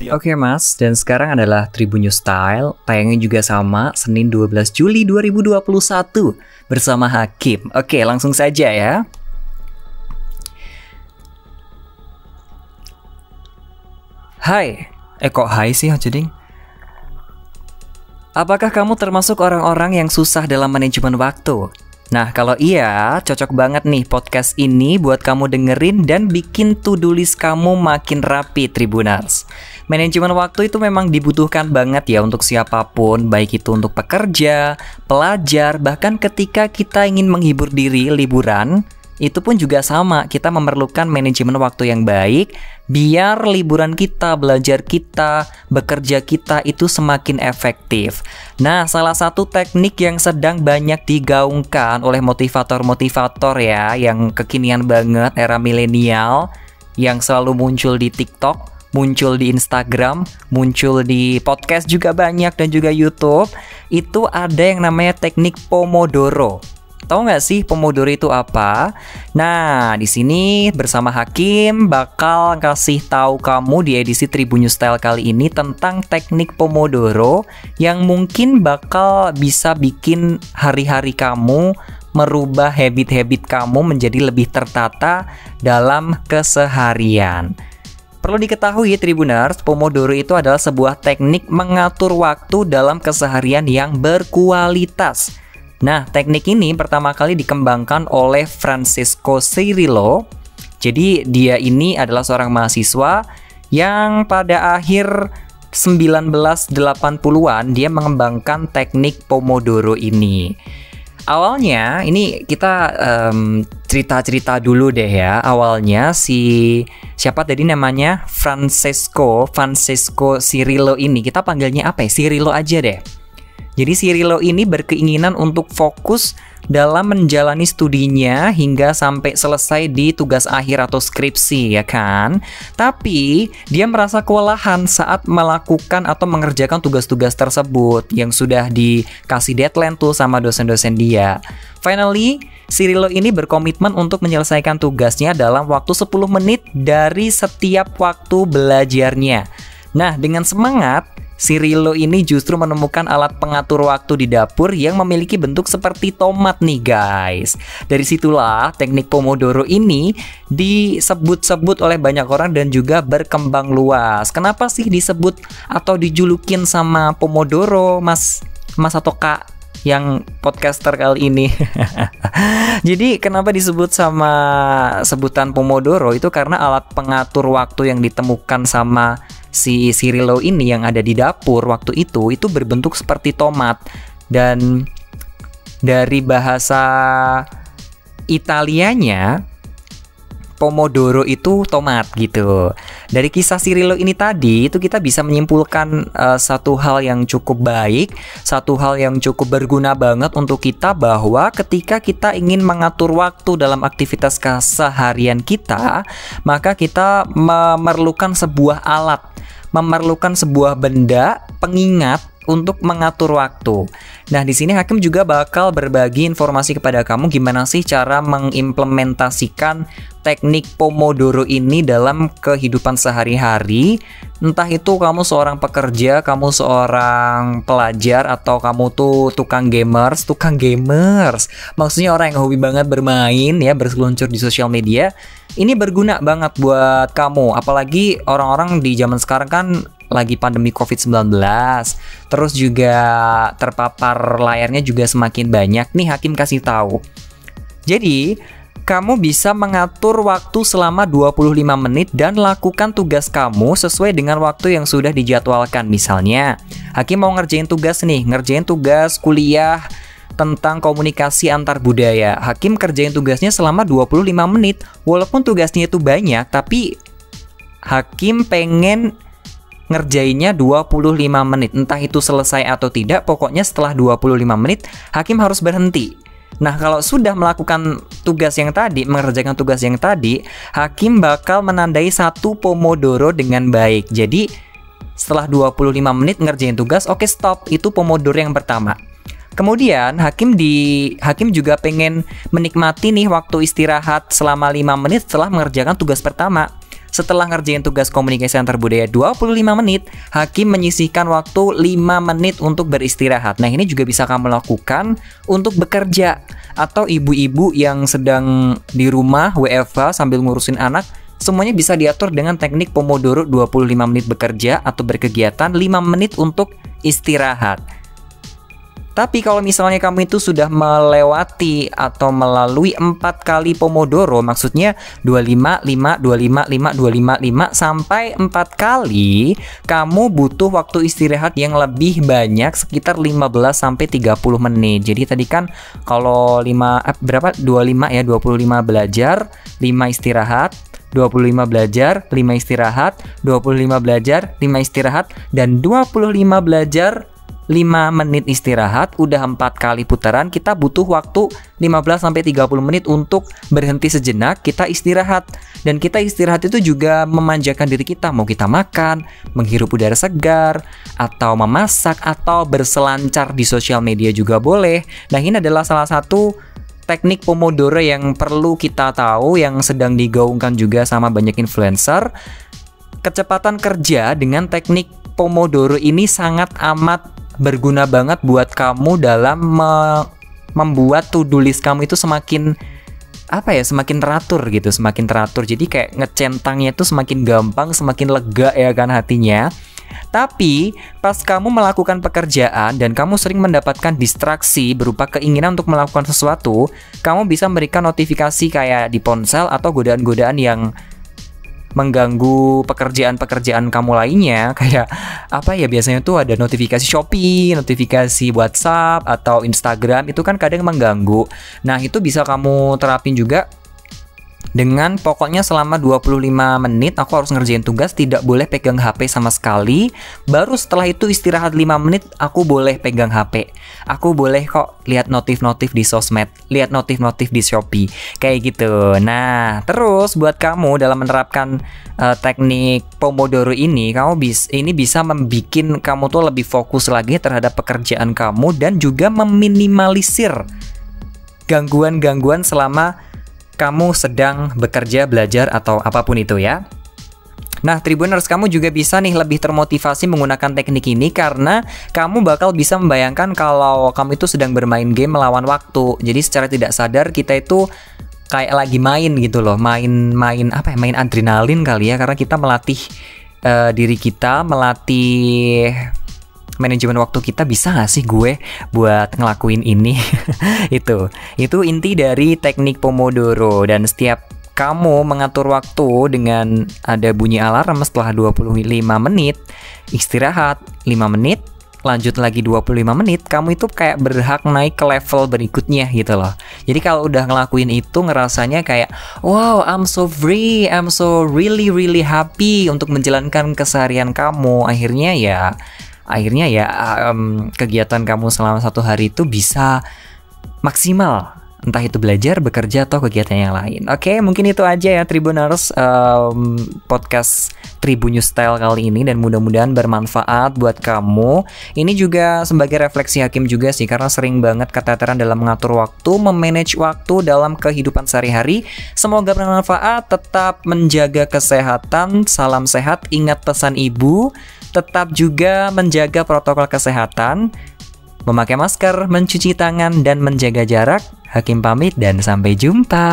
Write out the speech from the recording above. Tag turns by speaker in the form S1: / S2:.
S1: Oke Mas, dan sekarang adalah Tribun News Style, tayangnya juga sama Senin 12 Juli 2021 bersama Hakim. Oke, langsung saja ya. Hai, kok hai sih Jading? Apakah kamu termasuk orang-orang yang susah dalam manajemen waktu? Nah, kalau iya, cocok banget nih podcast ini buat kamu dengerin dan bikin to-do list kamu makin rapi, Tribuners. Manajemen waktu itu memang dibutuhkan banget ya untuk siapapun, baik itu untuk pekerja, pelajar, bahkan ketika kita ingin menghibur diri liburan, itu pun juga sama, kita memerlukan manajemen waktu yang baik biar liburan kita, belajar kita, bekerja kita itu semakin efektif. Nah, salah satu teknik yang sedang banyak digaungkan oleh motivator-motivator ya, yang kekinian banget era milenial, yang selalu muncul di TikTok, muncul di Instagram, muncul di podcast juga banyak dan juga YouTube, itu ada yang namanya teknik Pomodoro. Tahu nggak sih Pomodoro itu apa? Nah, di sini bersama Hakim bakal kasih tahu kamu di edisi Tribun News Style kali ini tentang teknik Pomodoro yang mungkin bakal bisa bikin hari-hari kamu, merubah habit-habit kamu menjadi lebih tertata dalam keseharian. Perlu diketahui Tribuners, Pomodoro itu adalah sebuah teknik mengatur waktu dalam keseharian yang berkualitas. Nah, teknik ini pertama kali dikembangkan oleh Francesco Cirillo. Jadi, dia ini adalah seorang mahasiswa yang pada akhir 1980-an dia mengembangkan teknik Pomodoro ini. Awalnya, ini kita cerita-cerita dulu deh ya. Awalnya siapa tadi namanya? Francesco Cirillo ini. Kita panggilnya apa ya? Cirillo aja deh. Jadi Cirillo ini berkeinginan untuk fokus dalam menjalani studinya hingga sampai selesai di tugas akhir atau skripsi ya kan. Tapi dia merasa kewalahan saat melakukan atau mengerjakan tugas-tugas tersebut yang sudah dikasih deadline tuh sama dosen-dosen dia. Finally, Cirillo ini berkomitmen untuk menyelesaikan tugasnya dalam waktu 10 menit dari setiap waktu belajarnya. Nah, dengan semangat, Cirillo ini justru menemukan alat pengatur waktu di dapur yang memiliki bentuk seperti tomat nih guys. Dari situlah teknik Pomodoro ini disebut-sebut oleh banyak orang dan juga berkembang luas. Kenapa sih disebut atau dijulukin sama Pomodoro, Mas atau Kak yang podcaster kali ini? Jadi kenapa disebut sama sebutan Pomodoro itu karena alat pengatur waktu yang ditemukan sama si Cirillo ini yang ada di dapur waktu itu berbentuk seperti tomat, dan dari bahasa Italianya Pomodoro itu tomat gitu. Dari kisah Cirillo ini tadi itu kita bisa menyimpulkan satu hal yang cukup baik, satu hal yang cukup berguna banget untuk kita, bahwa ketika kita ingin mengatur waktu dalam aktivitas keseharian kita, maka kita memerlukan sebuah alat, memerlukan sebuah benda pengingat untuk mengatur waktu. Nah, di sini Hakim juga bakal berbagi informasi kepada kamu gimana sih cara mengimplementasikan teknik Pomodoro ini dalam kehidupan sehari-hari. Entah itu kamu seorang pekerja, kamu seorang pelajar, atau kamu tuh tukang gamers. Maksudnya orang yang hobi banget bermain ya, berseluncur di sosial media. Ini berguna banget buat kamu, apalagi orang-orang di zaman sekarang kan lagi pandemi COVID-19, terus juga terpapar layarnya juga semakin banyak nih. Hakim kasih tahu. Jadi, kamu bisa mengatur waktu selama 25 menit dan lakukan tugas kamu sesuai dengan waktu yang sudah dijadwalkan. Misalnya, Hakim mau ngerjain tugas kuliah tentang komunikasi antar budaya. Hakim kerjain tugasnya selama 25 menit. Walaupun tugasnya itu banyak, tapi Hakim pengen ngerjainnya 25 menit. Entah itu selesai atau tidak, pokoknya setelah 25 menit Hakim harus berhenti. Nah, kalau sudah melakukan tugas yang tadi, mengerjakan tugas yang tadi, Hakim bakal menandai satu Pomodoro dengan baik. Jadi setelah 25 menit ngerjain tugas, oke stop, itu Pomodoro yang pertama. Kemudian Hakim juga pengen menikmati nih waktu istirahat selama 5 menit setelah mengerjakan tugas pertama. setelah ngerjain tugas komunikasi antar budaya 25 menit, Hakim menyisihkan waktu 5 menit untuk beristirahat. Nah, ini juga bisa kamu lakukan untuk bekerja. Atau ibu-ibu yang sedang di rumah WFH sambil ngurusin anak, semuanya bisa diatur dengan teknik Pomodoro, 25 menit bekerja atau berkegiatan, 5 menit untuk istirahat. Tapi kalau misalnya kamu itu sudah melewati atau melalui 4 kali Pomodoro, maksudnya 25, 5, 25, 5, 25, 5 sampai 4 kali, kamu butuh waktu istirahat yang lebih banyak sekitar 15 sampai 30 menit. Jadi tadi kan kalau 25 ya, 25 belajar, 5 istirahat, 25 belajar, 5 istirahat, 25 belajar, 5 istirahat, dan 25 belajar, 5 menit istirahat. Udah 4 kali putaran, kita butuh waktu 15-30 menit untuk berhenti sejenak, kita istirahat. Dan kita istirahat itu juga memanjakan diri kita, mau kita makan, menghirup udara segar, atau memasak, atau berselancar di sosial media juga boleh. Nah, ini adalah salah satu teknik Pomodoro yang perlu kita tahu, yang sedang digaungkan juga sama banyak influencer. Kecepatan kerja dengan teknik Pomodoro ini sangat amat berguna banget buat kamu dalam membuat to-do list kamu itu semakin semakin teratur gitu, semakin teratur. Jadi kayak ngecentangnya itu semakin gampang, semakin lega ya kan hatinya. Tapi pas kamu melakukan pekerjaan dan kamu sering mendapatkan distraksi berupa keinginan untuk melakukan sesuatu, kamu bisa memberikan notifikasi kayak di ponsel atau godaan-godaan yang mengganggu pekerjaan-pekerjaan kamu lainnya. Kayak biasanya tuh ada notifikasi Shopee, notifikasi WhatsApp atau Instagram, itu kan kadang mengganggu. Nah, itu bisa kamu terapin juga dengan pokoknya selama 25 menit aku harus ngerjain tugas, tidak boleh pegang HP sama sekali. Baru setelah itu istirahat 5 menit aku boleh pegang HP. Aku boleh kok lihat notif-notif di sosmed, lihat notif-notif di Shopee, kayak gitu. Nah, terus buat kamu dalam menerapkan teknik Pomodoro ini, ini bisa membuat kamu tuh lebih fokus lagi terhadap pekerjaan kamu dan juga meminimalisir gangguan-gangguan selama kamu sedang bekerja, belajar, atau apapun itu ya. Nah, Tribuners, kamu juga bisa nih lebih termotivasi menggunakan teknik ini karena kamu bakal bisa membayangkan kalau kamu itu sedang bermain game melawan waktu. Jadi secara tidak sadar kita itu kayak lagi main gitu loh, main adrenalin kali ya, karena kita melatih diri kita, melatih manajemen waktu kita. Bisa gak sih gue buat ngelakuin ini? Itu inti dari teknik Pomodoro. Dan setiap kamu mengatur waktu dengan ada bunyi alarm setelah 25 menit, istirahat 5 menit, lanjut lagi 25 menit, kamu itu kayak berhak naik ke level berikutnya gitu loh. Jadi kalau udah ngelakuin itu ngerasanya kayak wow, I'm so free, I'm so really happy untuk menjalankan keseharian kamu. Akhirnya ya kegiatan kamu selama 1 hari itu bisa maksimal, entah itu belajar, bekerja, atau kegiatan yang lain. Oke, mungkin itu aja ya Tribuners, podcast Tribun News Style kali ini, dan mudah-mudahan bermanfaat buat kamu. Ini juga sebagai refleksi Hakim juga sih, karena sering banget keteteran dalam mengatur waktu, memanage waktu dalam kehidupan sehari-hari. Semoga bermanfaat, tetap menjaga kesehatan, salam sehat, ingat pesan ibu, tetap juga menjaga protokol kesehatan, memakai masker, mencuci tangan, dan menjaga jarak. Hakim pamit dan sampai jumpa.